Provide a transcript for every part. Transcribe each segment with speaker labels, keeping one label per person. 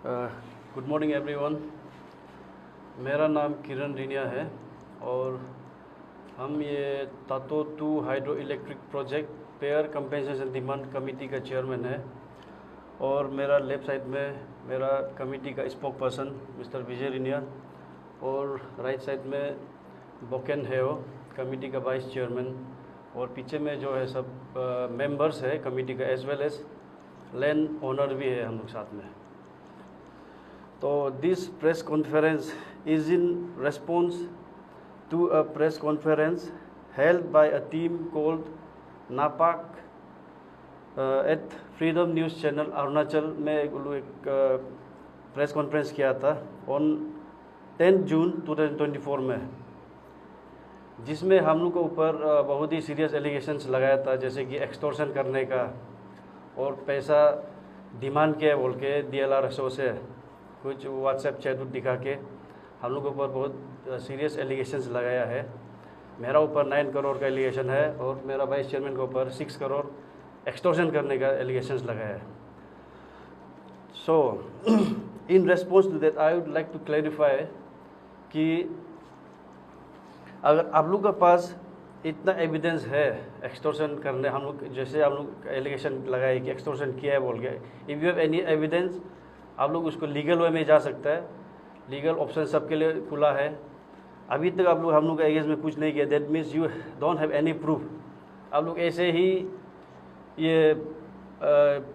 Speaker 1: Good morning everyone. मेरा नाम किरण रिनिया है और हम ये तातो 2 hydro electric project pair compensation demand committee का चेयरमैन है। और मेरा लेफ्ट साइड में मेरा कमेटी का स्पोक पर्सन मिस्टर विजय रिनिया और राइट साइड में बोकेन है, वो कमेटी का वाइस चेयरमैन। और पीछे में जो है सब मेंबर्स है कमेटी का, as well as land owner भी है हम लोग साथ में। तो this press conference is in response to a press conference held by a team called Napak at Freedom News channel Arunachal में। एक प्रेस कॉन्फ्रेंस किया था ऑन 10 जून 2024 में, जिसमें हम लोग के ऊपर बहुत ही सीरियस एलिगेशंस लगाया था, जैसे कि एक्सटॉर्शन करने का और पैसा डिमांड किया बोल के DLRSO से कुछ व्हाट्सएप चैट दिखा के हम लोग के ऊपर बहुत सीरियस एलिगेशंस लगाया है। मेरा ऊपर 9 करोड़ का एलिगेशन है और मेरा वाइस चेयरमैन के ऊपर 6 करोड़ एक्सटॉर्शन करने का एलिगेशंस लगाया है। So in response to that I would like to clarify कि अगर आप लोग के पास इतना एविडेंस है एक्सटॉर्शन करने, हम लोग जैसे हम लोग एलिगेशन लगाए कि एक्सटॉर्शन किया है बोल के, if you have any evidence आप लोग उसको लीगल वे में जा सकता है। लीगल ऑप्शन सबके लिए खुला है। अभी तक आप लोग हम लोग एगेंस्ट में कुछ नहीं किया, that means you don't have any proof. आप लोग ऐसे ही ये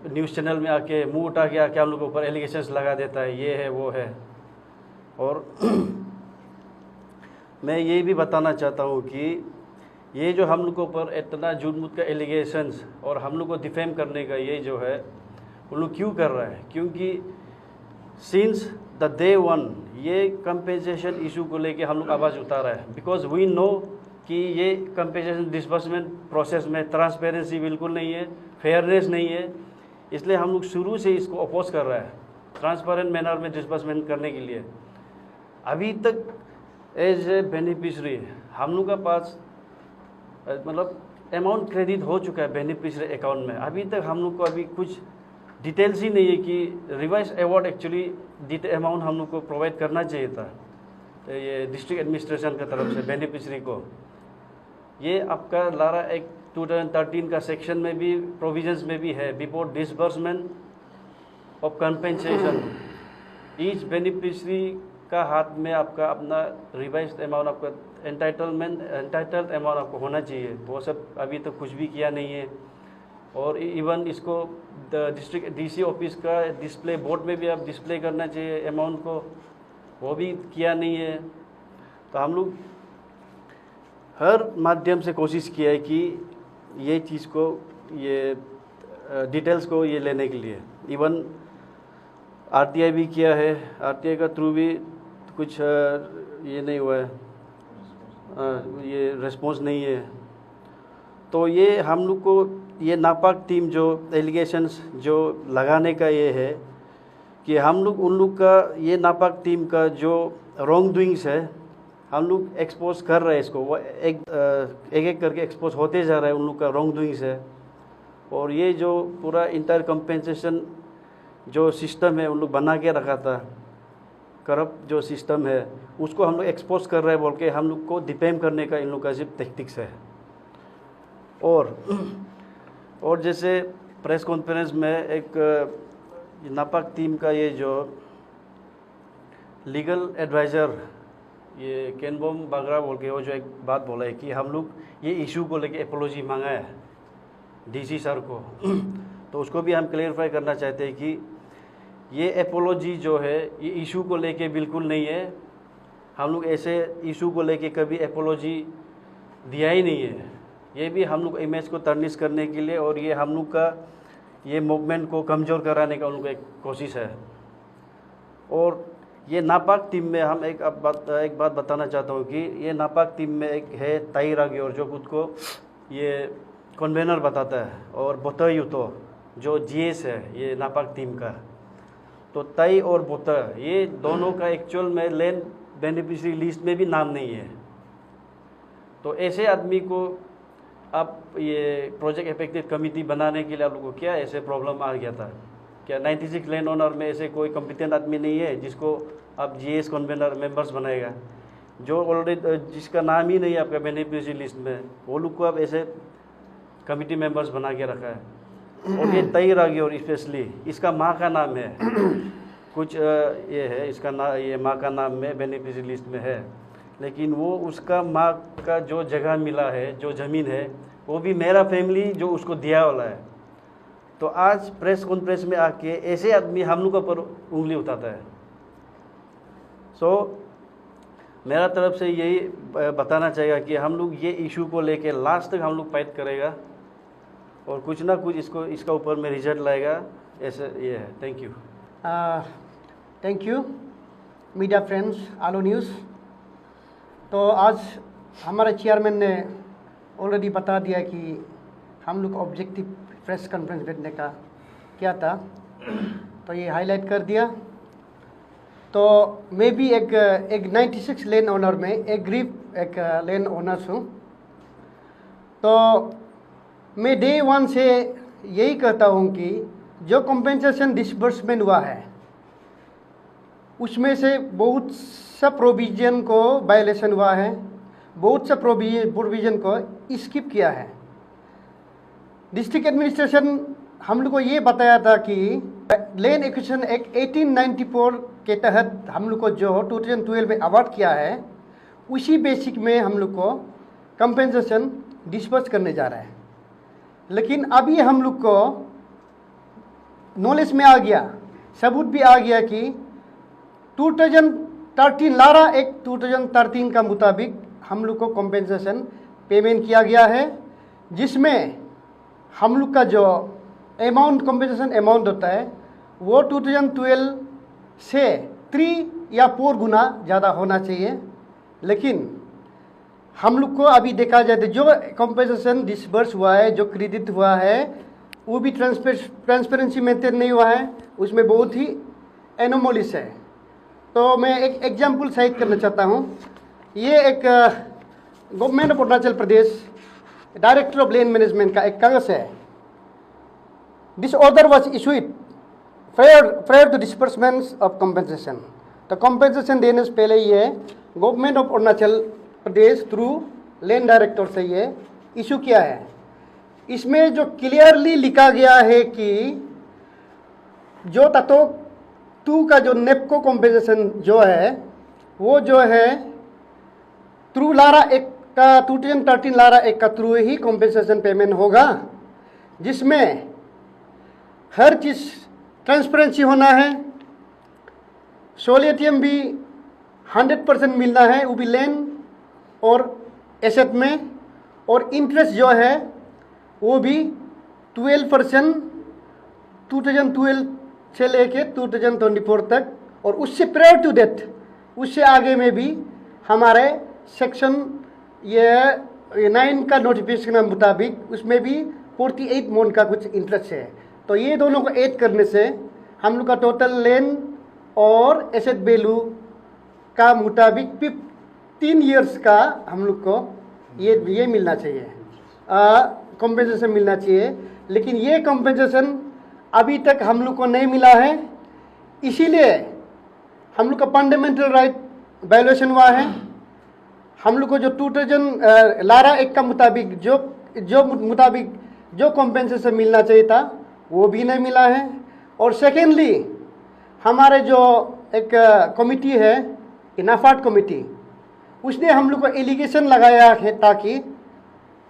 Speaker 1: न्यूज़ चैनल में आके मुंह उठा के आके हम लोग के ऊपर एलिगेशंस लगा देता है, ये है वो है। और मैं ये भी बताना चाहता हूँ कि ये जो हम लोग के ऊपर इतना झूठ-मूठ का एलिगेशंस और हम लोग को डिफेम करने का ये जो है उन लोग क्यों कर रहा है, क्योंकि सिंस द डे वन ये कंपेंसेशन इशू को लेके हम लोग आवाज़ उठा रहा है। बिकॉज वी नो कि ये कंपेंसेशन डिसबर्समेंट प्रोसेस में ट्रांसपेरेंसी बिल्कुल नहीं है, फेयरनेस नहीं है, इसलिए हम लोग शुरू से इसको अपोज कर रहा है ट्रांसपेरेंट मैनर में डिसबर्समेंट करने के लिए। अभी तक एज ए बेनिफिशरी हम लोग का पास मतलब अमाउंट क्रेडिट हो चुका है बेनिफिशरी अकाउंट में। अभी तक हम लोग को अभी कुछ डिटेल्स ही नहीं है कि revise award actually detail amount हम लोग को प्रोवाइड करना चाहिए था। तो ये डिस्ट्रिक्ट एडमिनिस्ट्रेशन की तरफ से बेनिफिशरी को ये आपका लारा एक्ट 2013 का सेक्शन में भी प्रोविजंस में भी है, before disbursement of compensation each beneficiary का हाथ में आपका अपना रिवाइज अमाउंट, आपका एंटाइटल्ड अमाउंट आपको होना चाहिए। वो सब अभी तक कुछ भी किया नहीं है। और इवन इसको डिस्ट्रिक्ट DC ऑफिस का डिस्प्ले बोर्ड में भी आप डिस्प्ले करना चाहिए अमाउंट को, वो भी किया नहीं है। तो हम लोग हर माध्यम से कोशिश किया है कि ये चीज़ को, ये डिटेल्स को ये लेने के लिए इवन RTI भी किया है। RTI का थ्रू भी कुछ ये नहीं हुआ है, ये रिस्पॉन्स नहीं है। तो ये हम लोग को ये नापाक टीम जो एलिगेशंस जो लगाने का ये है कि हम लोग उन लोग का ये नापाक टीम का जो रॉन्ग डूइंग्स है हम लोग एक्सपोज कर रहे हैं इसको, वो एक करके एक्सपोज होते जा रहा है उन लोग का रॉन्ग डूइंग्स है। और ये जो पूरा इंटायर कंपेंसेशन जो सिस्टम है उन लोग बना के रखा था, करप्ट जो सिस्टम है उसको हम लोग एक्सपोज कर रहे हैं बोल के हम लोग को डिफेम करने का इन लोग का सिर्फ टेक्टिक्स है। और जैसे प्रेस कॉन्फ्रेंस में एक नापाक टीम का ये जो लीगल एडवाइज़र ये केनबोम बागरा बोल के वो जो एक बात बोला है कि हम लोग ये इशू को लेके एपोलॉजी मांगा है DC सर को तो उसको भी हम क्लेरिफाई करना चाहते हैं कि ये एपोलॉजी जो है ये इशू को लेके बिल्कुल नहीं है। हम लोग ऐसे इशू को लेके कभी एपोलॉजी दिया ही नहीं है। ये भी हम लोग इमेज को तरनिश करने के लिए और ये हम लोग का ये मूवमेंट को कमज़ोर कराने का उन लोग एक कोशिश है। और ये नापाक टीम में हम एक बात बताना चाहता हूँ कि ये नापाक टीम में एक है ताई रागियोर जो खुद को ये कन्वेनर बताता है, और बोता यूतो जो GS है ये नापाक टीम का। तो ताई और बोता ये दोनों का एक्चुअल में लैंड बेनिफिशरी लिस्ट में भी नाम नहीं है। तो ऐसे आदमी को आप ये प्रोजेक्ट इफेक्टिव कमेटी बनाने के लिए आप लोगों को क्या ऐसे प्रॉब्लम आ गया था क्या 96 लैंड ओनर में ऐसे कोई कॉम्पिटेंट आदमी नहीं है जिसको आप जीएस कन्वेनर मेंबर्स बनाएगा? जो ऑलरेडी जिसका नाम ही नहीं है आपका बेनिफिशियरी लिस्ट में, वो लोग को आप ऐसे कमिटी मेंबर्स बना के रखा है। और ये तय रागी और स्पेशली इसका माँ का नाम है, कुछ ये है इसका ये माँ का नाम में बेनिफिशियरी लिस्ट में है, लेकिन वो उसका माँ का जो जगह मिला है, जो ज़मीन है, वो भी मेरा फैमिली जो उसको दिया वाला है। तो आज प्रेस कॉन्फ्रेंस में आके ऐसे आदमी हम लोग पर उंगली उठाता है। सो मेरा तरफ से यही बताना चाहिए कि हम लोग ये इशू को लेके लास्ट तक हम लोग फाइट करेगा और कुछ ना कुछ इसका ऊपर में रिजल्ट लाएगा, ऐसे ये है। Thank you.
Speaker 2: Thank you media friends, Aalo news. तो आज हमारे चेयरमैन ने ऑलरेडी बता दिया कि हम लोग ऑब्जेक्टिव प्रेस कॉन्फ्रेंस बैठने का क्या था, तो ये हाईलाइट कर दिया। तो मैं भी एक 96 लैंड ओनर में एक लैंड ओनर्स हूँ। तो मैं डे 1 से यही कहता हूँ कि जो कॉम्पेंसेशन डिसबर्समेंट हुआ है उसमें से बहुत सा प्रोविज़न को वायलेशन हुआ है, बहुत सा प्रोविज़न को स्किप किया है। डिस्ट्रिक्ट एडमिनिस्ट्रेशन हम लोग को ये बताया था कि लैंड एक्विजिशन एक्ट 1894 के तहत हम लोग को जो 2012 में अवार्ड किया है, उसी बेसिक में हम लोग को कंपेंसेशन डिस्पर्स करने जा रहा है। लेकिन अभी हम लोग को नॉलेज में आ गया, सबूत भी आ गया कि 2013 लारा एक्ट 2013 का मुताबिक हम लोग को कंपेंसेशन पेमेंट किया गया है, जिसमें हम लोग का जो अमाउंट कंपेंसेशन अमाउंट होता है वो 2012 से 3 या 4 गुना ज़्यादा होना चाहिए। लेकिन हम लोग को अभी देखा जाए तो जो कंपेंसेशन डिसबर्स हुआ है, जो क्रेडिट हुआ है, वो भी ट्रांसपेरेंसी मेंटेन नहीं हुआ है, उसमें बहुत ही एनोमोलिस है। तो मैं एक एग्जाम्पल साइट करना चाहता हूँ। ये एक government of Arunachal Pradesh director of land management का एक कागज़ है। This order was issued prior to disbursements of compensation. तो कंपेंसेशन देने से पहले ये government of Arunachal Pradesh through land director से ये इशू किया है। इसमें जो क्लियरली लिखा गया है कि जो तत्व 2 का जो नेपको कंपेंसेशन जो है वो जो है थ्रू लारा एक का 2013 लारा एक का थ्रू ही कंपेंसेशन पेमेंट होगा, जिसमें हर चीज़ ट्रांसपेरेंसी होना है, सोलियम भी 100% मिलना है, वो भी लैंड और एसेट में, और इंटरेस्ट जो है वो भी 12% 2012 से लेके 2024 तक, और उससे प्रायर टू डेट, उससे आगे में भी हमारे सेक्शन ये 9 का नोटिफिकेशन के मुताबिक उसमें भी 48 मोन का कुछ इंटरेस्ट है। तो ये दोनों को ऐड करने से हम लोग का टोटल लैंड और एसेट वैल्यू का मुताबिक 15 ईयर्स का हम लोग को ये मिलना चाहिए, कंपेंसेशन मिलना चाहिए। लेकिन ये कंपेंसेशन अभी तक हम लोग को नहीं मिला है, इसीलिए हम लोग का फंडामेंटल राइट वायलेशन हुआ है। हम लोग को जो 2000 लारा एक्ट का मुताबिक जो कंपेंसेशन मिलना चाहिए था वो भी नहीं मिला है। और सेकेंडली हमारे जो एक कमिटी है इनाफाट कमिटी, उसने हम लोग को एलिगेशन लगाया है ताकि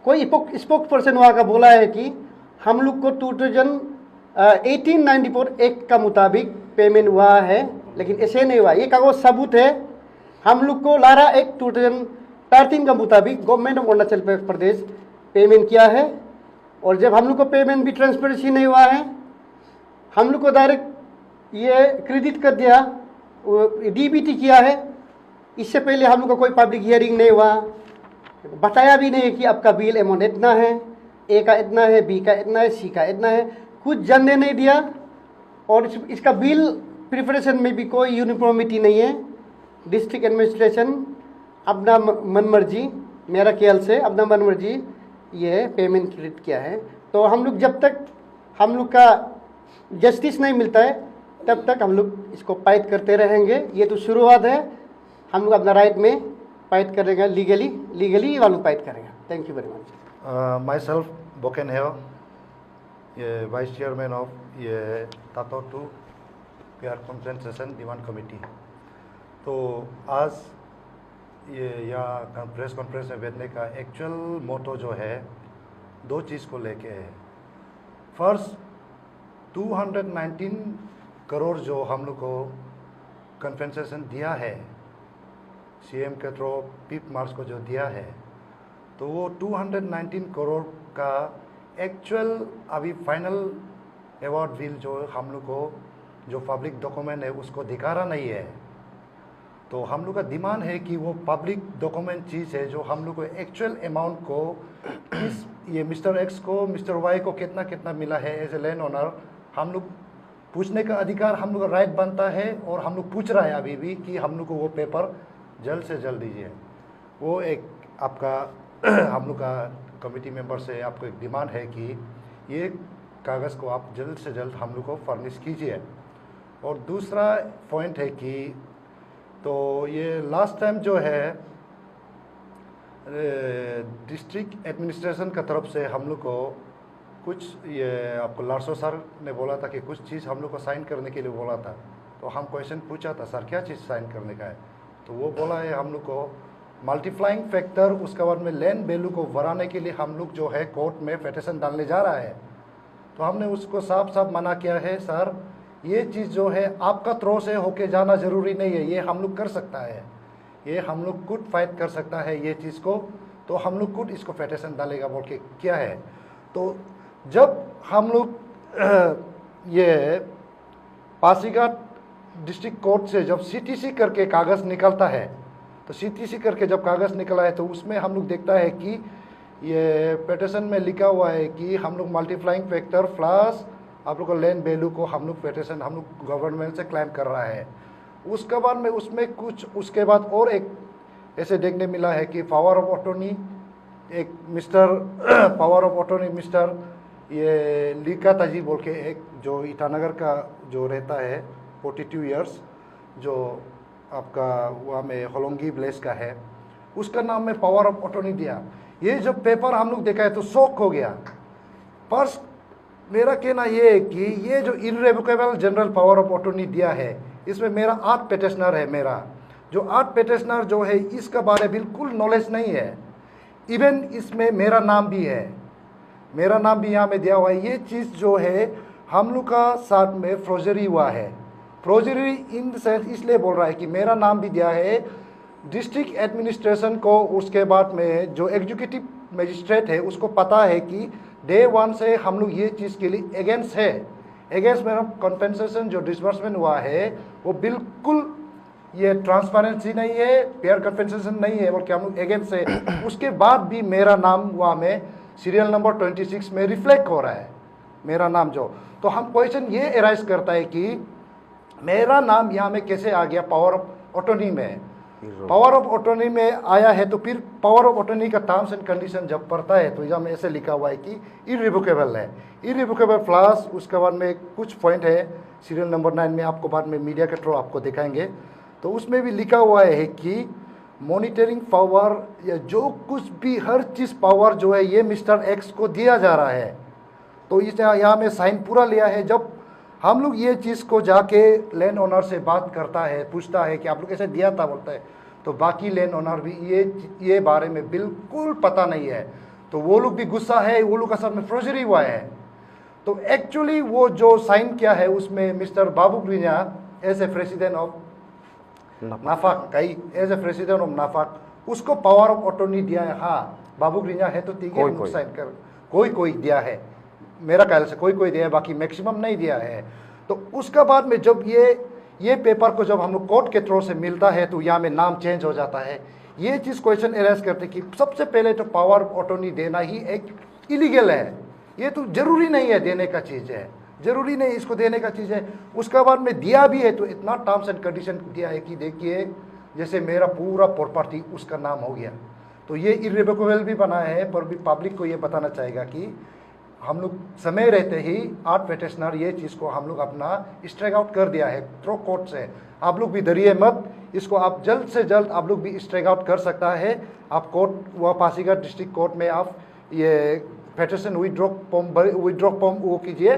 Speaker 2: कोई स्पोक्स पर्सन वहाँ का बोला है कि हम लोग को 1894 एक्ट का मुताबिक पेमेंट हुआ है, लेकिन ऐसे नहीं हुआ। ये कागज सबूत है, हम लोग को लारा एक्ट 2013 का मुताबिक government of Arunachal Pradesh payment किया है। और जब हम लोग को पेमेंट भी ट्रांसपेरेंसी नहीं हुआ है, हम लोग को डायरेक्ट ये क्रेडिट कर दिया, डीबीटी किया है। इससे पहले हम लोग को कोई पब्लिक हियरिंग नहीं हुआ, बताया भी नहीं कि आपका बिल अमाउंट इतना है, ए का इतना है, बी का इतना है, सी का इतना है, कुछ जानने नहीं दिया। और इसका बिल प्रिपरेशन में भी कोई यूनिफॉर्मिटी नहीं है। डिस्ट्रिक्ट एडमिनिस्ट्रेशन अपना मनमर्जी, मेरा ख्याल से अपना मनमर्जी ये पेमेंट क्रेडिट किया है। तो हम लोग जब तक हम लोग का जस्टिस नहीं मिलता है तब तक हम लोग इसको फाइट करते रहेंगे। ये तो शुरुआत है, हम लोग अपना राइट में फाइट करेंगे, लीगली वालों फाइट करेंगे। Thank you very much.
Speaker 3: Myself Boken है, ये वाइस चेयरमैन ऑफ ये Tato two pair compensation demand committee. तो आज ये यहाँ प्रेस कॉन्फ्रेंस में बैठने का एक्चुअल मोटो जो है दो चीज़ को लेके है। फर्स्ट, 219 करोड़ जो हम लोग को कॉम्पेंसेशन दिया है सीएम के थ्रू पिप मार्च को जो दिया है, तो वो 219 करोड़ का एक्चुअल अभी फाइनल अवार्ड बिल जो हम लोग को जो पब्लिक डॉक्यूमेंट है उसको दिखा रहा नहीं है। तो हम लोग का डिमांड है कि वो पब्लिक डॉक्यूमेंट चीज़ है जो हम लोग को एक्चुअल अमाउंट को इस ये मिस्टर एक्स को मिस्टर वाई को कितना कितना मिला है एज ए लैंड ओनर, हम लोग पूछने का अधिकार हम लोग का राइट बनता है। और हम लोग पूछ रहा है अभी भी कि हम लोग को वो पेपर जल्द से जल्द दीजिए। वो एक आपका हम लोग का कमेटी मेंबर से आपको एक डिमांड है कि ये कागज़ को आप जल्द से जल्द हम लोग को फर्निश कीजिए। और दूसरा पॉइंट है कि तो ये लास्ट टाइम जो है डिस्ट्रिक्ट एडमिनिस्ट्रेशन का तरफ से हम लोग को कुछ ये आपको लारसो सर ने बोला था कि कुछ चीज़ हम लोग को साइन करने के लिए बोला था। तो हम क्वेश्चन पूछा था सर क्या चीज़ साइन करने का है, तो वो बोला है हम लोग को मल्टीप्लाइंग फैक्टर, उसके बाद में लैंड वैल्यू को बढ़ाने के लिए हम लोग जो है कोर्ट में पिटीशन डालने जा रहा है। तो हमने उसको साफ साफ मना किया है, सर ये चीज़ जो है आपका थ्रो से होके जाना ज़रूरी नहीं है, ये हम लोग कर सकता है, ये हम लोग खुद फाइट कर सकता है ये चीज़ को, तो हम लोग खुद इसको पिटीशन डालेगा बोल के क्या है। तो जब हम लोग ये पासीघाट डिस्ट्रिक्ट कोर्ट से जब सीटीसी करके कागज़ निकलता है, तो सीटीसी करके जब कागज़ निकला है तो उसमें हम लोग देखता है कि ये पिटीशन में लिखा हुआ है कि हम लोग मल्टीप्लाइंग फैक्टर प्लस आप लोग को लैंड वैल्यू को हम लोग पिटीशन हम लोग गवर्नमेंट से क्लेम कर रहा है। उसके बाद में उसमें कुछ उसके बाद और एक ऐसे देखने मिला है कि पावर ऑफ अटॉर्नी एक mister power of attorney mister ये लीका ताजी बोल के एक जो ईटानगर का जो रहता है 42 ईयर्स जो आपका वहाँ में होलोंगी विलेज का है, उसका नाम में पावर ऑफ अटॉर्नी दिया। ये जब पेपर हम लोग देखा है तो शॉक हो गया। पर मेरा कहना ये है कि ये जो इनरेवोकेबल जनरल पावर ऑफ अटॉर्नी दिया है इसमें मेरा 8 पिटिशनर है, मेरा जो 8 पिटिशनर जो है इसका बारे बिल्कुल नॉलेज नहीं है। इवन इसमें मेरा नाम भी है, मेरा नाम भी यहाँ में दिया हुआ है। ये चीज़ जो है हम लोग का साथ में फ्रोजरी हुआ है। फ्रोजरी इन सेंस इसलिए बोल रहा है कि मेरा नाम भी दिया है डिस्ट्रिक्ट एडमिनिस्ट्रेशन को, उसके बाद में जो एग्जीक्यूटिव मजिस्ट्रेट है उसको पता है कि डे 1 से हम लोग ये चीज़ के लिए अगेंस्ट है। अगेंस्ट मेरा कॉम्पेंसेशन जो डिसबर्समेंट हुआ है वो बिल्कुल ये ट्रांसपेरेंसी नहीं है, फेयर कॉम्पेंसेशन नहीं है, बल्कि हम लोग अगेंस्ट है। उसके बाद भी मेरा नाम वहाँ में सीरियल नंबर 26 में रिफ्लेक्ट हो रहा है मेरा नाम जो। तो हम क्वेश्चन ये एराइज करता है कि मेरा नाम यहाँ में कैसे आ गया पावर ऑफ अटॉर्नी में। पावर ऑफ अटॉर्नी में आया है तो फिर पावर ऑफ अटॉर्नी का टर्म्स एंड कंडीशन जब पढ़ता है तो यहाँ में ऐसे लिखा हुआ है कि इरिवोकेबल है, इरिवोकेबल प्लस उसके बाद में कुछ पॉइंट है सीरियल नंबर 9 में, आपको बाद में मीडिया के थ्रू आपको दिखाएंगे। तो उसमें भी लिखा हुआ है कि मॉनिटरिंग पावर या जो कुछ भी हर चीज़ पावर जो है ये मिस्टर एक्स को दिया जा रहा है। तो इस यहाँ में साइन पूरा लिया है। जब हम लोग ये चीज़ को जाके लैंड ओनर से बात करता है, पूछता है कि आप लोग कैसे दिया था बोलता है, तो बाकी लैंड ओनर भी ये बारे में बिल्कुल पता नहीं है। तो वो लोग भी गुस्सा है, वो लोग का सब में फ्रोजरी हुआ है। तो एक्चुअली वो जो साइन किया है उसमें mister Babu Grina as a president of Nafak कई as a president of Nafak उसको पावर ऑफ अटॉर्नी दिया है। हाँ बाबू ग्रीना है तो ठीक है, साइन कर कोई दिया है, मेरा ख्याल से कोई दिया है, बाकी मैक्सिमम नहीं दिया है। तो उसके बाद में जब ये पेपर को जब हम लोग कोर्ट के थ्रू से मिलता है तो यहाँ में नाम चेंज हो जाता है। ये चीज़ क्वेश्चन एराइज करते कि सबसे पहले तो पावर ऑफ अटॉर्नी देना ही एक इलीगल है, ये तो ज़रूरी नहीं है देने का चीज़ है, ज़रूरी नहीं इसको देने का चीज़ है। उसके बाद में दिया भी है तो इतना टर्म्स एंड कंडीशन दिया है कि देखिए जैसे मेरा पूरा प्रॉपर्टी उसका नाम हो गया। तो ये इरिवोकेबल भी बना है, पर भी पब्लिक को ये बताना चाहेगा कि हम लोग समय रहते ही 8 पेटिशनर ये चीज़ को हम लोग अपना स्ट्राइक आउट कर दिया है थ्रू कोर्ट से। आप लोग भी डरिए मत, इसको आप जल्द से जल्द आप लोग भी स्ट्राइक आउट कर सकता है। आप कोर्ट व पासीघाट डिस्ट्रिक्ट कोर्ट में आप ये पेटिशन विड्रॉ फॉर्म वो कीजिए,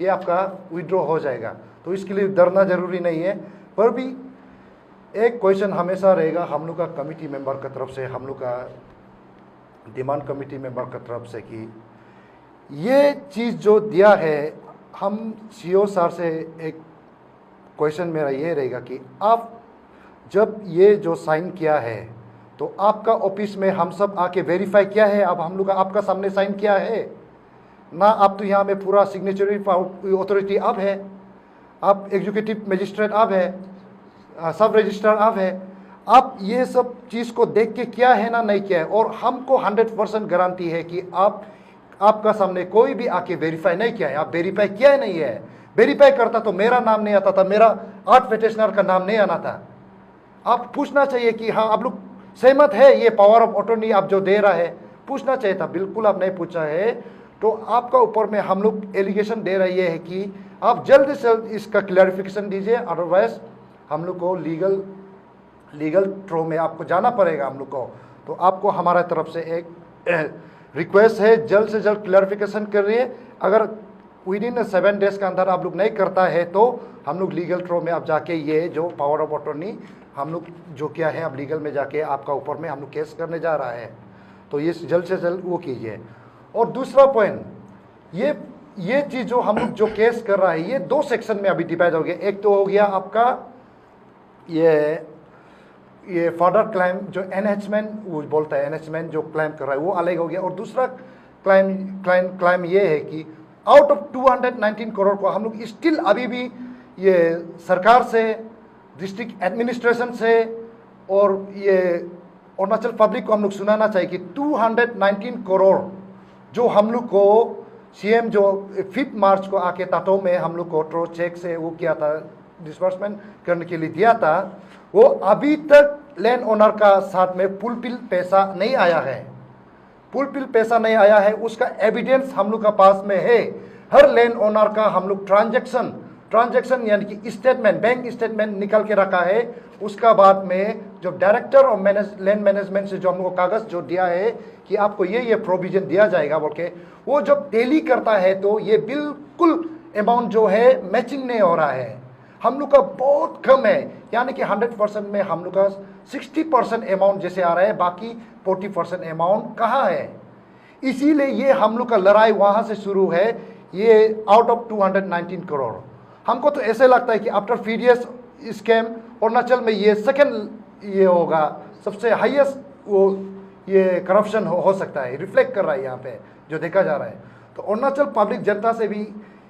Speaker 3: ये आपका विड्रॉ हो जाएगा। तो इसके लिए डरना जरूरी नहीं है। पर भी एक क्वेश्चन हमेशा रहेगा हम लोग का कमिटी मेंबर की तरफ से, हम लोग का डिमांड कमिटी मेंबर की तरफ से कि ये चीज़ जो दिया है, हम सीओ सर से एक क्वेश्चन मेरा ये रहेगा कि आप जब ये जो साइन किया है तो आपका ऑफिस में हम सब आके वेरीफाई किया है? अब हम लोग आपका सामने साइन किया है ना? आप तो यहाँ में पूरा सिग्नेचरी अथॉरिटी आप है, आप एग्जीक्यूटिव मजिस्ट्रेट आप है, सब रजिस्ट्रार आप है। आप ये सब चीज़ को देख के किया है ना नहीं किया है? और हमको 100% गारंटी है कि आपका सामने कोई भी आके वेरीफाई नहीं किया है। आप वेरीफाई किया ही नहीं है। वेरीफाई करता तो मेरा नाम नहीं आता था, मेरा 8 पेटिशनर का नाम नहीं आना था। आप पूछना चाहिए कि हाँ आप लोग सहमत है ये पावर ऑफ अटॉर्नी आप जो दे रहा है, पूछना चाहिए था। बिल्कुल आप नहीं पूछा है, तो आपका ऊपर में हम लोग एलिगेशन दे रही है कि आप जल्द से जल्द इसका क्लैरिफिकेशन दीजिए, अदरवाइज हम लोग को लीगल थ्रो में आपको जाना पड़ेगा हम लोग को। तो आपको हमारा तरफ से एक रिक्वेस्ट है, जल्द से जल्द क्लैरिफिकेशन करिए। अगर विद इन 7 डेज के अंदर आप लोग नहीं करता है तो हम लोग लीगल थ्रो में आप जाके ये जो पावर ऑफ अटॉर्नी हम लोग जो क्या है, अब लीगल में जाके आपका ऊपर में हम लोग केस करने जा रहा है। तो ये जल्द से जल्द वो कीजिए। और दूसरा पॉइंट, ये चीज़ जो हम लोग जो केस कर रहा है, ये 2 सेक्शन में अभी डिवाइड हो गया। एक तो हो गया आपका ये फर्दर क्लाइम जो एनहेचमेंट वो बोलता है, एनहेचमेंट जो क्लाइम कर रहा है वो अलग हो गया। और दूसरा क्लाइम ये है कि आउट ऑफ 219 करोड़ को हम लोग स्टिल अभी भी ये सरकार से, डिस्ट्रिक्ट एडमिनिस्ट्रेशन से और ये अरुणाचल पब्लिक को हम लोग सुनाना चाहिए कि 219 करोड़ जो हम लोग को सीएम जो 5 मार्च को आके तातो में हम लोग को ट्रो चेक से वो किया था, डिस्बर्समेंट करने के लिए दिया था, वो अभी तक लैंड ओनर का साथ में फुलफिल पैसा नहीं आया है। फुलफिल पैसा नहीं आया है, उसका एविडेंस हम लोग का पास में है। हर लैंड ओनर का हम लोग ट्रांजैक्शन यानी कि स्टेटमेंट, बैंक स्टेटमेंट निकल के रखा है। उसका बाद में जो डायरेक्टर और लैंड मैनेजमेंट से जो हमको कागज जो दिया है कि आपको ये प्रोविजन दिया जाएगा बोल के, वो जब टैली करता है तो ये बिल्कुल अमाउंट जो है मैचिंग नहीं हो रहा है। हम लोग का बहुत कम है, यानी कि 100% में हम लोग का 60% अमाउंट जैसे आ रहा है, बाकी 40% अमाउंट कहाँ है। इसीलिए ये हम लोग का लड़ाई वहाँ से शुरू है। ये आउट ऑफ 219 करोड़ हमको तो ऐसे लगता है कि आफ्टर फीडियस स्कैम अरुणाचल में ये सेकंड ये होगा, सबसे हाईएस्ट वो ये करप्शन हो सकता है, रिफ्लेक्ट कर रहा है यहाँ पे जो देखा जा रहा है। तो अरुणाचल पब्लिक जनता से भी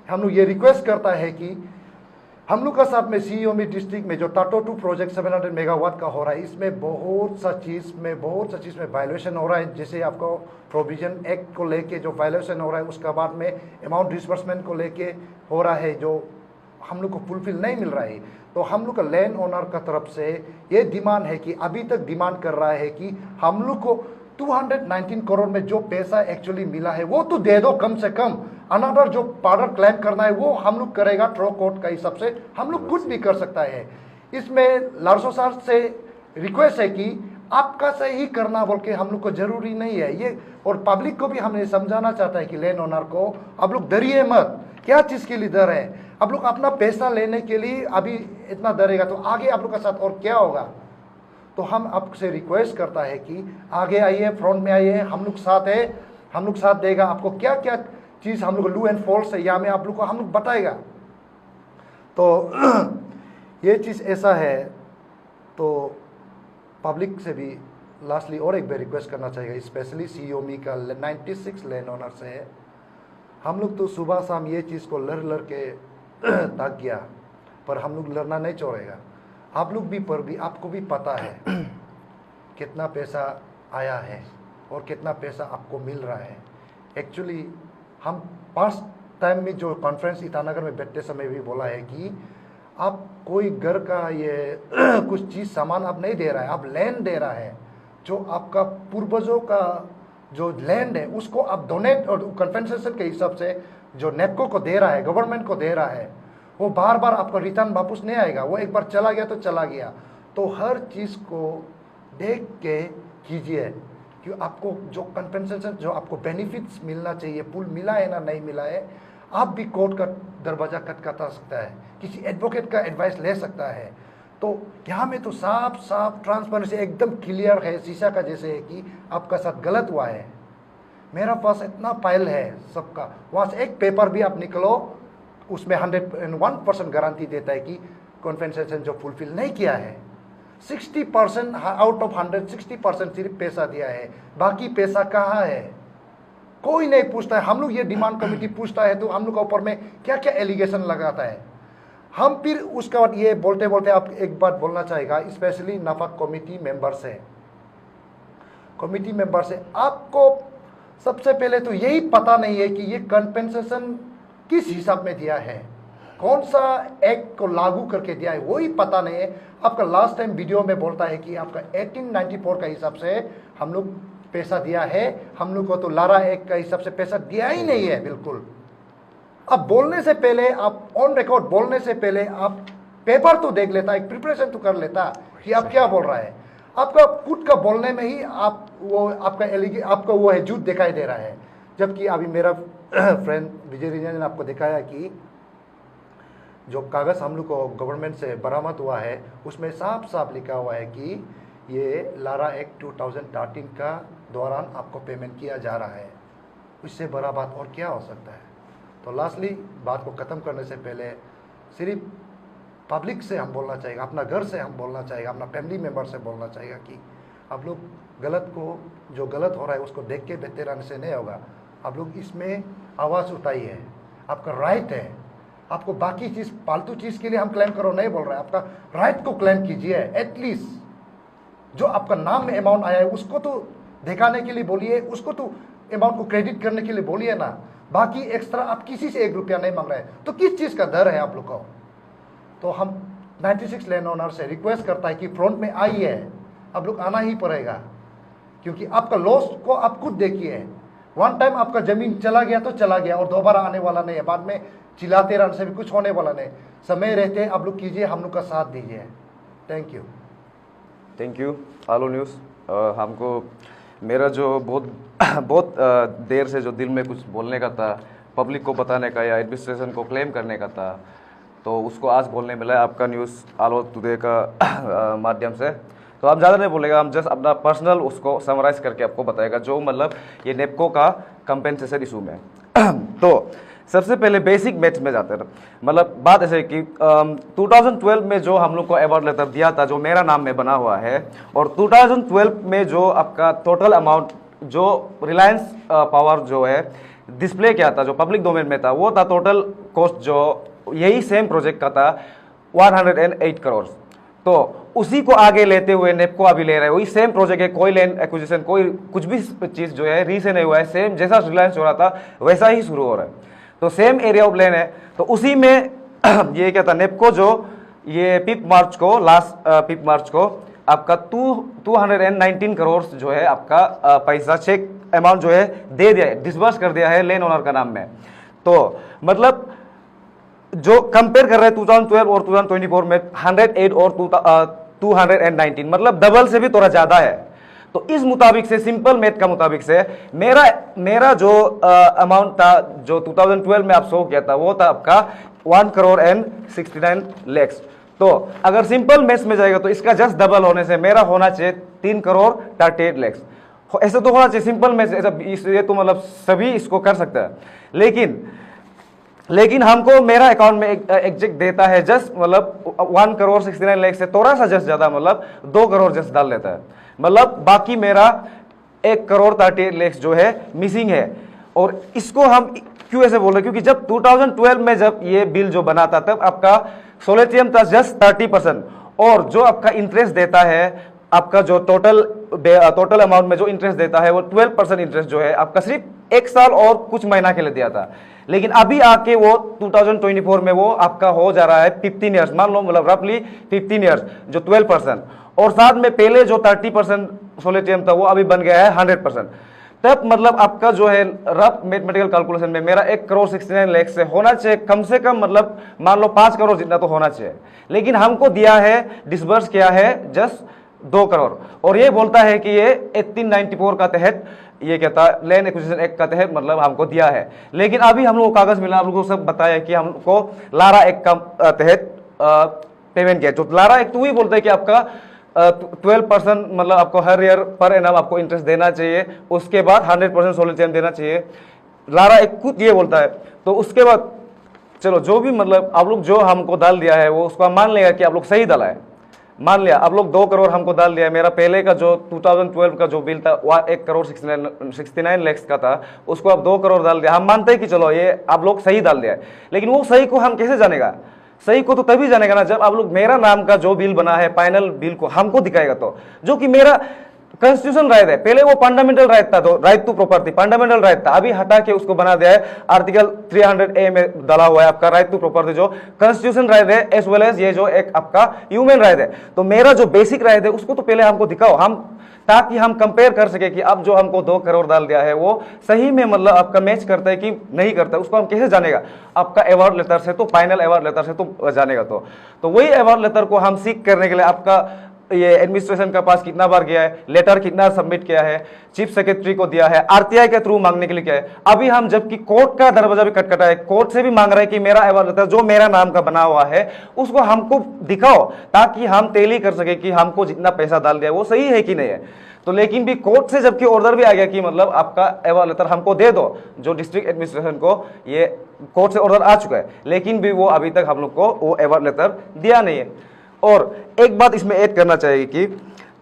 Speaker 3: हम लोग ये रिक्वेस्ट करता है कि हम लोग का साथ में सीओमी डिस्ट्रिक्ट में जो टाटो 2 प्रोजेक्ट 700 मेगावाट का हो रहा है, इसमें बहुत सा चीज़ में वायलेशन हो रहा है। जैसे आपको प्रोविजन एक्ट को लेके जो वायलेशन हो रहा है, उसका बाद में अमाउंट डिस्बर्समेंट को लेके हो रहा है जो हम लोग को फुलफिल नहीं मिल रहा है। तो हम लोग का लैंड ओनर का तरफ से ये डिमांड है कि अभी तक डिमांड कर रहा है कि हम लोग को 219 करोड़ में जो पैसा एक्चुअली मिला है वो तो दे दो कम से कम। अनदर जो पार्डर क्लेम करना है वो हम लोग करेगा थ्रो कोर्ट का हिसाब से, हम लोग कुछ भी कर सकता है। इसमें लार्सो सर से रिक्वेस्ट है कि आपका से ही करना बोल के हम लोग को जरूरी नहीं है ये। और पब्लिक को भी हमने समझाना चाहता है कि लैंड ओनर को आप लोग डरिए मत। क्या चीज़ के लिए डर है? आप लोग अपना पैसा लेने के लिए अभी इतना डरेगा तो आगे आप लोग का साथ और क्या होगा। तो हम आपसे रिक्वेस्ट करता है कि आगे आइए, फ्रंट में आइए, हम लोग साथ है, हम लोग साथ देगा। आपको क्या क्या चीज़ हम लोग लू एंड फॉल्स है यहाँ में आप लोग को हम लोग बताएगा। तो ये चीज़ ऐसा है। तो पब्लिक से भी लास्टली और एक बार रिक्वेस्ट करना चाहिए, स्पेशली सीओमी का 96 लैंड ओनर से है। हम लोग तो सुबह शाम ये चीज़ को लड़ के तक गया, पर हम लोग लड़ना नहीं छोड़ेगा। आप लोग भी पर भी आपको भी पता है कितना पैसा आया है और कितना पैसा आपको मिल रहा है। एक्चुअली हम 5 टाइम में जो कॉन्फ्रेंस ईटानगर में बैठते समय भी बोला है कि आप कोई घर का ये कुछ चीज़ सामान आप नहीं दे रहा है, आप लैंड दे रहा है जो आपका पूर्वजों का जो लैंड है उसको आप डोनेट और कंपनसेशन के हिसाब से जो नेपको को दे रहा है, गवर्नमेंट को दे रहा है, वो बार बार आपको रिटर्न वापस नहीं आएगा। वो एक बार चला गया तो चला गया। तो हर चीज़ को देख के कीजिए कि आपको जो कंपनसेशन, जो आपको बेनिफिट्स मिलना चाहिए, पुल मिला है ना नहीं मिला है। आप भी कोर्ट का दरवाज़ा खटखटा सकता है, किसी एडवोकेट का एडवाइस ले सकता है। तो यहाँ में तो साफ साफ ट्रांसपेरेंसी एकदम क्लियर है, शीशा का जैसे है कि आपका साथ गलत हुआ है। मेरा पास इतना फाइल है सबका, वहाँ से एक पेपर भी आप निकलो, उसमें 101% गारंटी देता है कि कॉन्फेंसेशन जो फुलफिल नहीं किया है। 60% आउट ऑफ 100 60% सिर्फ पैसा दिया है, बाकी पैसा कहाँ है कोई नहीं पूछता है। हम लोग ये डिमांड कमेटी पूछता है तो हम लोग के ऊपर में क्या क्या एलिगेशन लगाता है। हम फिर उसके बाद ये बोलते बोलते आप एक बात बोलना चाहेगा, स्पेशली नाफाक कमेटी मेंबर से आपको सबसे पहले तो यही पता नहीं है कि ये कंपेंसेशन किस हिसाब में दिया है, कौन सा एक्ट को लागू करके दिया है, वही पता नहीं है। आपका लास्ट टाइम वीडियो में बोलता है कि आपका 1894 का हिसाब से हम लोग पैसा दिया है, हम लोग को तो लारा एक्ट का हिसाब से पैसा दिया ही नहीं है बिल्कुल। अब बोलने से पहले, आप ऑन रिकॉर्ड बोलने से पहले आप पेपर तो देख लेता, एक प्रिपरेशन तो कर लेता कि आप क्या बोल रहा है। आपका खुद का बोलने में ही आप वो आपका वो है झूठ दिखाई दे रहा है। जबकि अभी मेरा फ्रेंड विजय रंजन ने आपको दिखाया कि जो कागज़ हम लोग को गवर्नमेंट से बरामद हुआ है उसमें साफ साफ लिखा हुआ है कि ये लारा एक्ट 2013 का दौरान आपको पेमेंट किया जा रहा है। इससे बड़ा बात और क्या हो सकता है। तो लास्टली बात को ख़त्म करने से पहले सिर्फ पब्लिक से हम बोलना चाहिए, अपना घर से हम बोलना चाहिए, अपना फैमिली मेम्बर से बोलना चाहिए कि आप लोग गलत को, जो गलत हो रहा है उसको देख के बेहतर रहने से नहीं होगा। आप लोग इसमें आवाज़ उठाइए, आपका राइट है। आपको बाकी चीज़, फालतू चीज़ के लिए हम क्लेम करो नहीं बोल रहे हैं, आपका राइट को क्लेम कीजिए। एटलीस्ट जो आपका नाम में अमाउंट आया है उसको तो दिखाने के लिए बोलिए, उसको तो अमाउंट को क्रेडिट करने के लिए बोलिए ना। बाकी एक्स्ट्रा आप किसी से 1 रुपया नहीं मांग रहे हैं तो किस चीज़ का डर है आप लोग को। तो हम 96 लैंड ओनर से रिक्वेस्ट करता है कि फ्रंट में आइए, आप लोग आना ही पड़ेगा क्योंकि आपका लॉस को आप खुद देखिए। वन टाइम आपका ज़मीन चला गया तो चला गया और दोबारा आने वाला नहीं है। बाद में चिल्लाते रहने से भी कुछ होने वाला नहीं। समय रहते आप लोग कीजिए, हम लोग का साथ दीजिए।
Speaker 4: Thank you Aalo news. हमको मेरा जो बहुत देर से जो दिल में कुछ बोलने का था, पब्लिक को बताने का या एडमिनिस्ट्रेशन को क्लेम करने का था, तो उसको आज बोलने मिला है आपका न्यूज़ आलो टुडे का माध्यम से। तो हम ज़्यादा नहीं बोलेगा, हम जस्ट अपना पर्सनल उसको समराइज़ करके आपको बताएगा जो मतलब ये नेपको का कंपेंसेशन इशू में। तो सबसे पहले बेसिक मैथ्स में जाते हैं। मतलब बात ऐसे कि 2012 में जो हम लोग को अवार्ड लेटर दिया था जो मेरा नाम में बना हुआ है, और 2012 में जो आपका टोटल अमाउंट जो रिलायंस पावर जो है डिस्प्ले किया था, जो पब्लिक डोमेन में था, वो था टोटल कॉस्ट जो यही सेम प्रोजेक्ट का था 108 करोड़। तो उसी को आगे लेते हुए नेपको अभी ले रहा है, वही सेम प्रोजेक्ट है। कोई लैंड एक्विजिशन, कोई कुछ भी चीज़ जो है री से नहीं हुआ है, सेम जैसा रिलायंस हो रहा था वैसा ही शुरू हो रहा है। तो सेम एरिया ऑफ लैंड है। तो उसी में ये क्या था, नेपको जो ये 5 मार्च को, लास्ट 5 मार्च को आपका 219 करोड़ जो है आपका पैसा चेक अमाउंट जो है दे दिया है, डिसबर्स कर दिया है लैंड ओनर का नाम में। तो मतलब जो कंपेयर कर रहे हैं 2012 और 2024 में 108 और 219, मतलब डबल से भी थोड़ा ज़्यादा है। तो इस मुताबिक से, सिंपल मैथ का मुताबिक से मेरा जो अमाउंट था जो 2012 में आप शो किया था वो था आपका 1 करोड़ एंड 69 लाख। तो अगर सिंपल मैथ्स में जाएगा तो इसका जस्ट डबल होने से मेरा होना चाहिए 3 करोड़ 38 लाख। ऐसे तो होना चाहिए सिंपल मैथ्स, ये तो मतलब सभी इसको कर सकता है। लेकिन हमको मेरा अकाउंट में एग्जैक्ट देता है जस्ट मतलब 1 करोड़ 69 लाख से थोड़ा सा जस्ट ज़्यादा, मतलब 2 करोड़ जस्ट डाल देता है। मतलब बाकी मेरा 1 करोड़ 38 लाख जो है मिसिंग है। और इसको हम क्यों ऐसे बोल रहे हैं, क्योंकि जब 2012 में जब ये बिल जो बना था तब आपका सोलेटियम था जस्ट 30%, और जो आपका इंटरेस्ट देता है, आपका जो टोटल अमाउंट में जो इंटरेस्ट देता है वो 12% इंटरेस्ट जो है आपका सिर्फ 1 साल और कुछ महीना के लिए दिया था। लेकिन अभी आके वो 2024 में वो आपका हो जा रहा है 15 ईयर्स, मान लो मतलब रफली 15 ईयर्स जो 12%, और साथ में पहले जो 30% सोलेटियम था वो अभी बन गया है 100%। तब मतलब आपका जो है रफ मैथमेटिकल कैलकुलेशन में मेरा 1,69,00,000 से होना चाहिए कम से कम, मतलब मान लो 5 करोड़ जितना तो होना चाहिए, लेकिन हमको दिया है, डिसबर्स किया है जस्ट 2 करोड़, और ये बोलता है कि ये 1894 का तहत, ये कहता है लैंड एक्विजिशन एक्ट का तहत मतलब हमको दिया है। लेकिन अभी हम लोग को कागज मिला, हम लोग को सब बताया कि हमको लारा एक्ट का तहत पेमेंट किया। तो लारा एक्ट तो वही बोलता है कि आपका 12% मतलब आपको हर ईयर पर एनम आपको इंटरेस्ट देना चाहिए, उसके बाद 100% सोलिचम देना चाहिए। लारा एक खुद ये बोलता है। तो उसके बाद चलो जो भी मतलब आप लोग जो हमको डाल दिया है वो उसको हम मान लेगा कि आप लोग सही डाला है। मान लिया आप लोग 2 करोड़ हमको डाल दिया है, मेरा पहले का जो 2012 का जो बिल था वह 1,69,00,000 का था, उसको आप 2 करोड़ डाल दिया। हम मानते हैं कि चलो ये आप लोग सही डाल दिया है, लेकिन वो सही को हम कैसे जानेगा? सही को तो तभी जानेगा ना जब आप लोग मेरा नाम का जो बिल बना है फाइनल बिल को हमको दिखाएगा, तो जो कि मेरा कॉन्स्टिट्यूशन राइट है। पहले वो फंडामेंटल राइट था, तो right to property fundamental right था, अभी हटा के उसको बना दिया है आर्टिकल 300A में डाला हुआ है आपका राइट टू प्रॉपर्टी, जो कॉन्स्टिट्यूशन राइट है एज वेल एज ये जो एक आपका ह्यूमन राइट है। तो मेरा जो बेसिक राइट है उसको तो पहले हमको दिखाओ, हम ताकि हम कंपेयर कर सके कि अब जो हमको 2 करोड़ डाल दिया है वो सही में मतलब आपका मैच करता है कि नहीं करता है। उसको हम कैसे जानेगा? आपका अवार्ड लेटर से, तो फाइनल अवार्ड लेटर से तो जानेगा। तो वही अवार्ड लेटर को हम सीख करने के लिए आपका ये एडमिनिस्ट्रेशन का पास कितना बार गया है, लेटर कितना सबमिट किया है, चीफ सेक्रेटरी को दिया है, आरटीआई के थ्रू मांगने के लिए क्या है। अभी हम जबकि कोर्ट का दरवाजा भी खटखटा है, कोर्ट से भी मांग रहा है कि मेरा अवार्ड लेटर जो मेरा नाम का बना हुआ है उसको हमको दिखाओ, ताकि हम टेली कर सके कि हमको जितना पैसा डाल दिया वो सही है कि नहीं है। तो लेकिन भी कोर्ट से जबकि ऑर्डर भी आ गया कि मतलब आपका अवार्ड लेटर हमको दे दो, जो डिस्ट्रिक्ट एडमिनिस्ट्रेशन को ये कोर्ट से ऑर्डर आ चुका है, लेकिन भी वो अभी तक हम लोग को वो अवार्ड लेटर दिया नहीं है। और एक बात इसमें ऐड करना चाहिए कि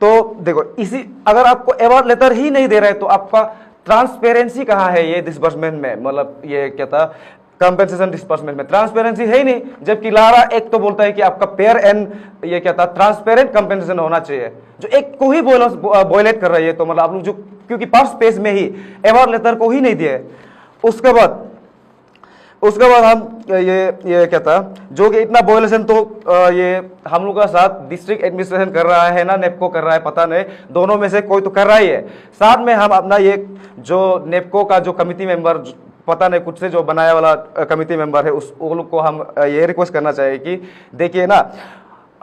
Speaker 4: तो देखो इसी अगर आपको अवार्ड लेटर ही नहीं दे रहा है तो आपका ट्रांसपेरेंसी कहाँ है ये डिस्बर्समेंट में, मतलब ये क्या था कंपेंसेशन डिस्बर्समेंट में ट्रांसपेरेंसी है ही नहीं। जबकि लारा एक तो बोलता है कि आपका पेयर एंड ये क्या था ट्रांसपेरेंट कंपेंसेशन होना चाहिए, जो एक को ही वॉयलेट कर रही है। तो मतलब आप लोग जो क्योंकि फर्स्ट पेज में ही अवार्ड लेटर को ही नहीं दिया है, उसके बाद हम ये क्या था जो कि इतना वॉयलेशन तो ये हम लोग का साथ डिस्ट्रिक्ट एडमिनिस्ट्रेशन कर रहा है ना नेपको कर रहा है, पता नहीं, दोनों में से कोई तो कर रहा ही है। साथ में हम अपना ये जो नेपको का जो कमिटी मेंबर पता नहीं कुछ से जो बनाया वाला कमिटी मेंबर है उस वो लोग को हम ये रिक्वेस्ट करना चाहिए कि देखिए ना,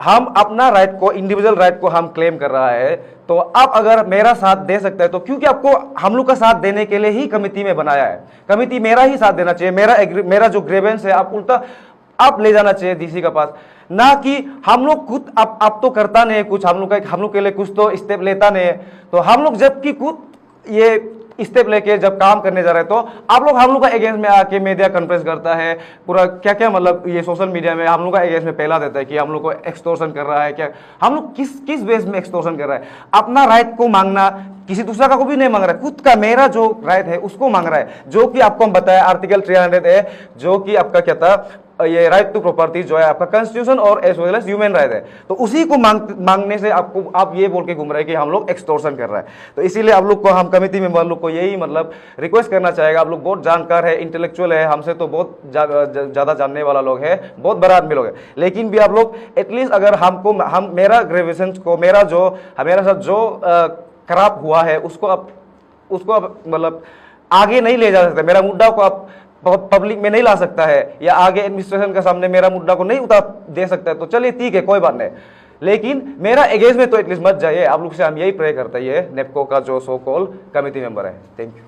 Speaker 4: हम अपना राइट को इंडिविजुअल राइट को हम क्लेम कर रहा है, तो आप अगर मेरा साथ दे सकते हैं तो क्योंकि आपको हम लोग का साथ देने के लिए ही कमिटी में बनाया है, कमिटी मेरा ही साथ देना चाहिए। मेरा जो ग्रेवेंस है आप उल्टा आप ले जाना चाहिए डीसी के पास, ना कि हम लोग खुद आप तो करता नहीं है कुछ, हम लोग के लिए कुछ तो स्टेप लेता नहीं है। तो हम लोग जबकि खुद ये स्टेप लेके जब काम करने जा रहे हैं तो आप लोग हम लोग का अगेंस्ट में आके मीडिया कॉन्फ्रेंस करता है, पूरा क्या क्या मतलब ये सोशल मीडिया में हम लोग का अगेंस्ट में पहला देता है कि हम लोग को एक्सटोर्शन कर रहा है। क्या हम लोग किस बेस में एक्सटोर्शन कर रहा है? अपना राइट को मांगना, किसी दूसरा का को भी नहीं मांग रहा है, खुद का मेरा जो राइट है उसको मांग रहा है, जो कि आपको हम बताया आर्टिकल 300 है, जो कि आपका क्या था ये राइट टू प्रॉपर्टी जो है आपका कॉन्स्टिट्यूशन और as well as human right है। तो उसी को मांगने से आप ये बोल के घूम रहे हैं कि हम लोग एक्सटोर्शन कर रहा है। तो इसीलिए आप लोग को हम कमिटी मेंबर लोग को यही मतलब रिक्वेस्ट करना चाहेगा, आप लोग बहुत जानकार है, इंटेलेक्चुअल है, हमसे तो बहुत ज्यादा जानने वाला लोग है, बहुत बड़ा आदमी लोग है, लेकिन भी आप लोग एटलीस्ट अगर हम मेरा ग्रेविएशन को मेरा साथ जो खराब हुआ है उसको आप मतलब आगे नहीं ले जा सकते, मेरा मुद्दा को आप पब्लिक में नहीं ला सकता है, या आगे एडमिनिस्ट्रेशन के सामने मेरा मुद्दा को नहीं उतार दे सकता है, तो चलिए ठीक है कोई बात नहीं, लेकिन मेरा एगेंस्ट में तो एटलीस्ट मत जाइए। आप लोग से हम यही प्रे करते हैं, नेपको का जो सो कॉल कमिटी मेंबर है। Thank you.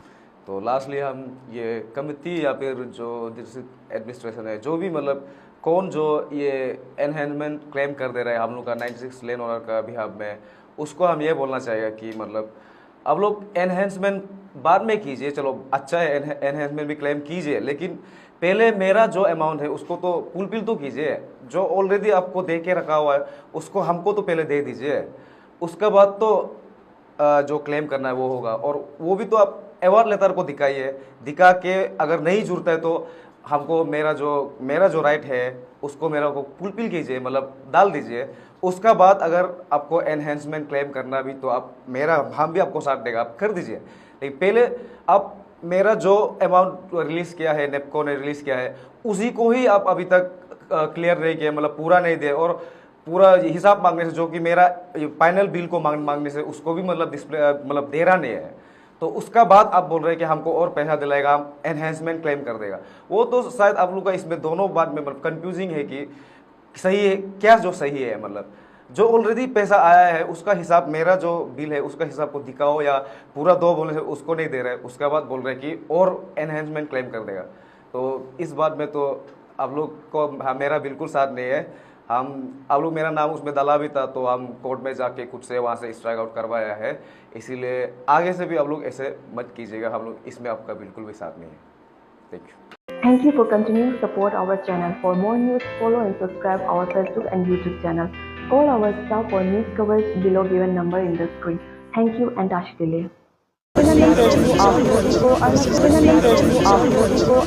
Speaker 4: तो लास्टली हम ये कमिटी या फिर जो डिस्ट्रिक्ट एडमिनिस्ट्रेशन है, जो भी मतलब कौन जो ये एनहेंसमेंट क्लेम कर दे रहा है हम लोग का 96 लेन ओनर का बिहाफ में, उसको हम ये बोलना चाहिए कि मतलब आप लोग एनहेंसमेंट बाद में कीजिए, चलो अच्छा है एनहेंसमेंट भी क्लेम कीजिए, लेकिन पहले मेरा जो अमाउंट है उसको तो फुलफिल तो कीजिए, जो ऑलरेडी आपको दे के रखा हुआ है उसको हमको तो पहले दे दीजिए, उसके बाद तो जो क्लेम करना है वो होगा। और वो भी तो आप अवार्ड लेटर को दिखाइए, दिखा के अगर नहीं जुड़ता है तो हमको मेरा जो राइट है उसको मेरा को फुलफिल कीजिए, मतलब डाल दीजिए। उसका बाद अगर आपको एनहेंसमेंट क्लेम करना भी तो हम भी आपको साथ देगा, आप कर दीजिए, लेकिन पहले आप मेरा जो अमाउंट रिलीज किया है, नेपको ने रिलीज किया है, उसी को ही आप अभी तक क्लियर नहीं किया, मतलब पूरा नहीं दिया, और पूरा हिसाब मांगने से जो कि मेरा फाइनल बिल को मांगने से उसको भी मतलब डिस्प्ले मतलब दे रहा नहीं है। तो उसका बाद आप बोल रहे हैं कि हमको और पैसा दिलाएगा, हम एनहेंसमेंट क्लेम कर देगा। वो तो शायद आप लोग का इसमें दोनों बात में मतलब कंफ्यूजिंग है कि सही है क्या, जो सही है मतलब जो ऑलरेडी पैसा आया है उसका हिसाब, मेरा जो बिल है उसका हिसाब को दिखाओ, या पूरा 2 बोलने से उसको नहीं दे रहे, उसके बाद बोल रहे कि और एनहेंसमेंट क्लेम कर देगा। तो इस बात में तो आप लोग को मेरा बिल्कुल साथ नहीं है। आप लोग, मेरा नाम उसमें डाला भी था तो हम कोर्ट में जाके खुद से वहाँ से स्ट्राइक आउट करवाया है, इसीलिए आगे से भी आप लोग ऐसे मत कीजिएगा, हम लोग इसमें आपका बिल्कुल भी साथ नहीं है। Thank you.
Speaker 5: Thank you for continuing to support our channel. For more news, follow and subscribe our Facebook and YouTube channel. Call our staff for news coverage below given number in the screen. Thank you and Dash delay. आप लोगों को